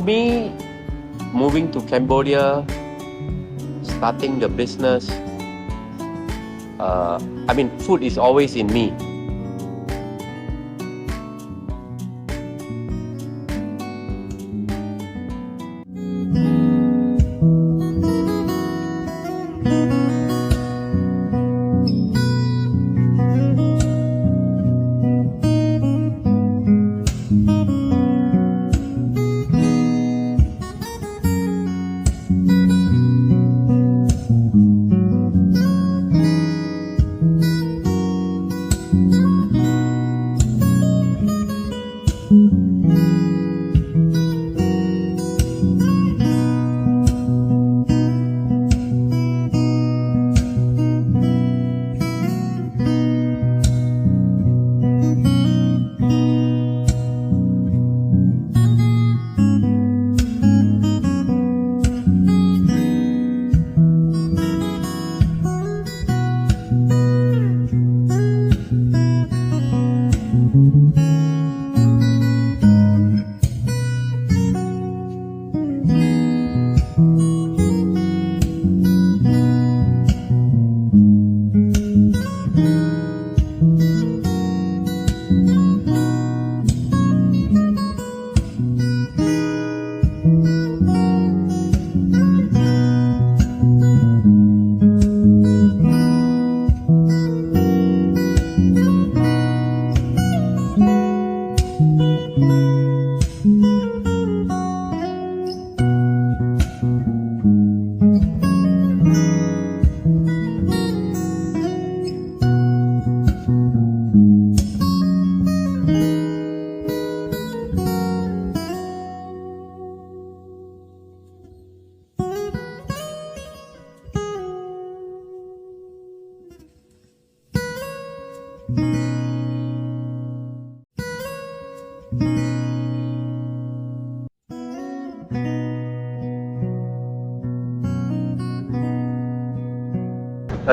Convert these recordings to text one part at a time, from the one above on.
me, moving to Cambodia, starting the business, food is always in me.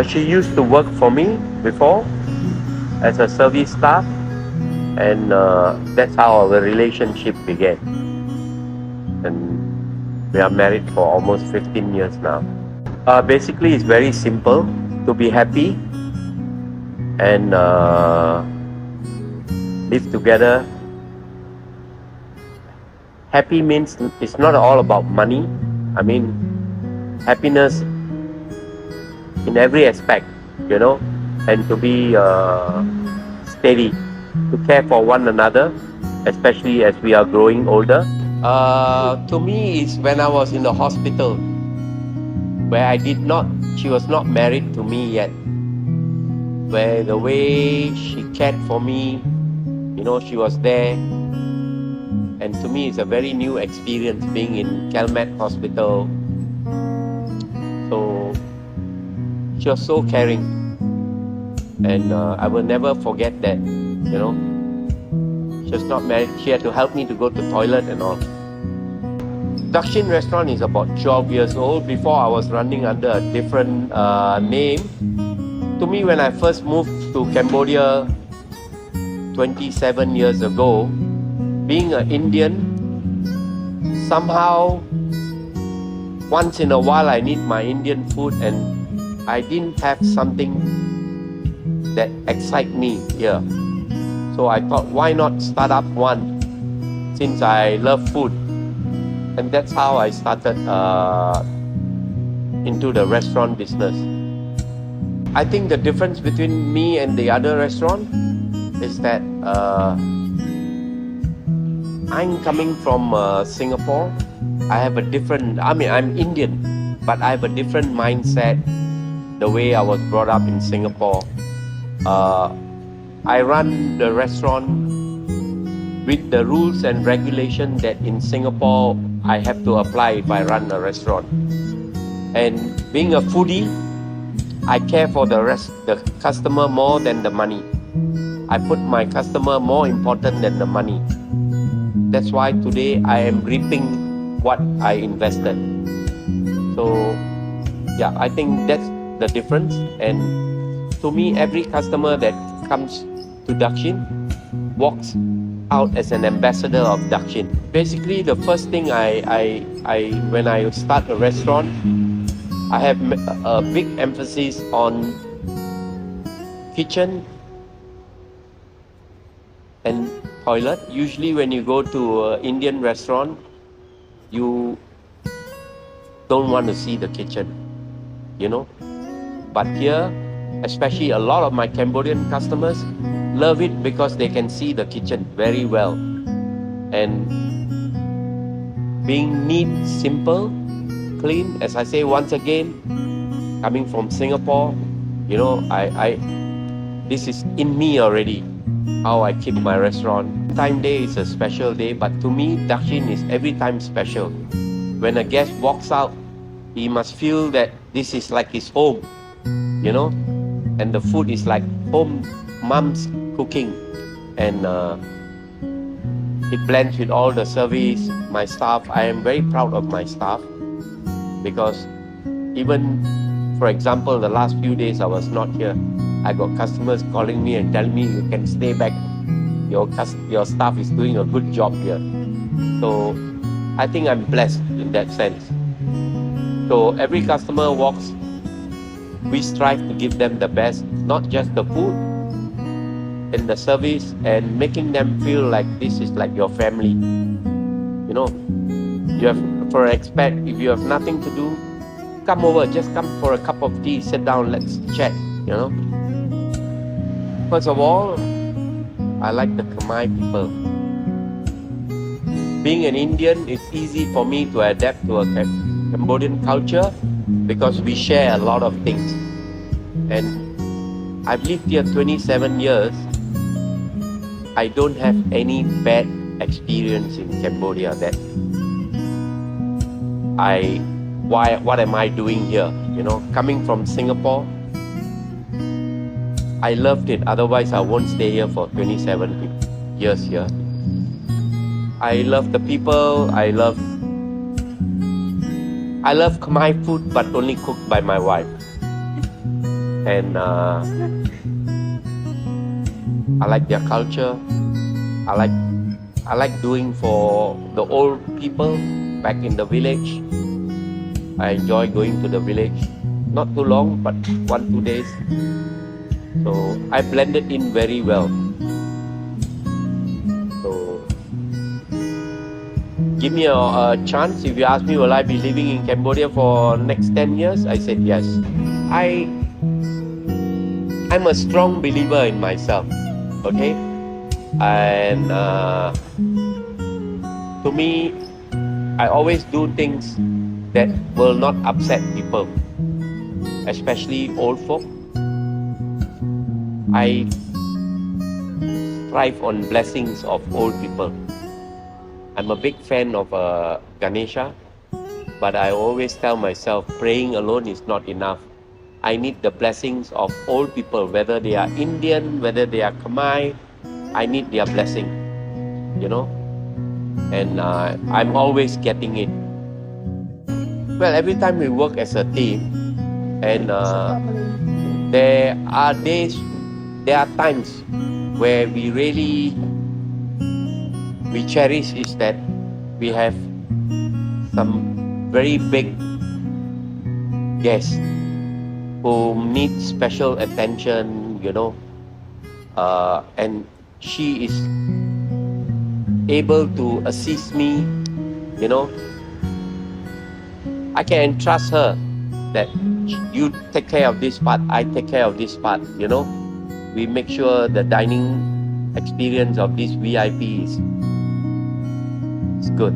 She used to work for me before as a service staff, and that's how our relationship began. And we are married for almost 15 years now. Basically, it's very simple: to be happy and live together. Happy means it's not all about money. Happiness in every aspect, and to be steady, to care for one another, especially as we are growing older. To me, it's when I was in the hospital, where she was not married to me yet, where the way she cared for me, she was there. And to me, it's a very new experience being in Calmet Hospital. So she was so caring, and I will never forget that. She was not married. She had to help me to go to toilet and all. Dakshin Restaurant is about 12 years old. Before, I was running under a different name. To me, when I first moved to Cambodia 27 years ago, being an Indian, somehow once in a while I need my Indian food, and I didn't have something that excites me here. So I thought, why not start up one, since I love food. And that's how I started into the restaurant business. I think the difference between me and the other restaurant is that I'm coming from Singapore. I have a different, I'm Indian, but I have a different mindset, the way I was brought up in Singapore. I run the restaurant with the rules and regulations that in Singapore I have to apply if I run a restaurant. And being a foodie, I care for the customer more than the money. I put my customer more important than the money. That's why today I am reaping what I invested. So yeah, I think that's the difference. And to me, every customer that comes to Dakshin walks out as an ambassador of Dakshin. Basically, the first thing when I start a restaurant, I have a big emphasis on kitchen and toilet. Usually when you go to an Indian restaurant, you don't want to see the kitchen, you know. But here, especially a lot of my Cambodian customers love it because they can see the kitchen very well. And being neat, simple, clean, as I say once again, coming from Singapore, you know, this is in me already, how I keep my restaurant. Time day is a special day, but to me, Dakshin is every time special. When a guest walks out, he must feel that this is like his home, you know, and the food is like home, mom's cooking, and it blends with all the service, my staff. I am very proud of my staff because even, for example, the last few days I was not here, I got customers calling me and telling me, you can stay back, your staff is doing a good job here. So I think I'm blessed in that sense. So every customer walks, we strive to give them the best, not just the food and the service, and making them feel like this is like your family. You know, you have, for an expat, if you have nothing to do, come over, just come for a cup of tea, sit down, let's chat, you know. First of all, I like the Khmer people. Being an Indian, it's easy for me to adapt to a Cambodian culture because we share a lot of things. And I've lived here 27 years. I don't have any bad experience in Cambodia that what am I doing here? You know, coming from Singapore, I loved it. Otherwise, I won't stay here for 27 years here. I love the people. I love Khmer food, but only cooked by my wife. And I like their culture. I like doing for the old people back in the village. I enjoy going to the village. Not too long, but 1-2 days. So I blended in very well. So give me a chance. If you ask me, will I be living in Cambodia for next 10 years? I said yes. I'm a strong believer in myself. Okay? And to me, I always do things that will not upset people, especially old folk. I thrive on blessings of old people. I'm a big fan of Ganesha, but I always tell myself praying alone is not enough. I need the blessings of old people, whether they are Indian, whether they are Khmer. I need their blessing, you know, and I'm always getting it. Well, every time we work as a team, and there are times where we cherish is that we have some very big guests who need special attention, you know, and she is able to assist me, you know. I can entrust her that you take care of this part, I take care of this part, you know. We make sure the dining experience of this VIP is good.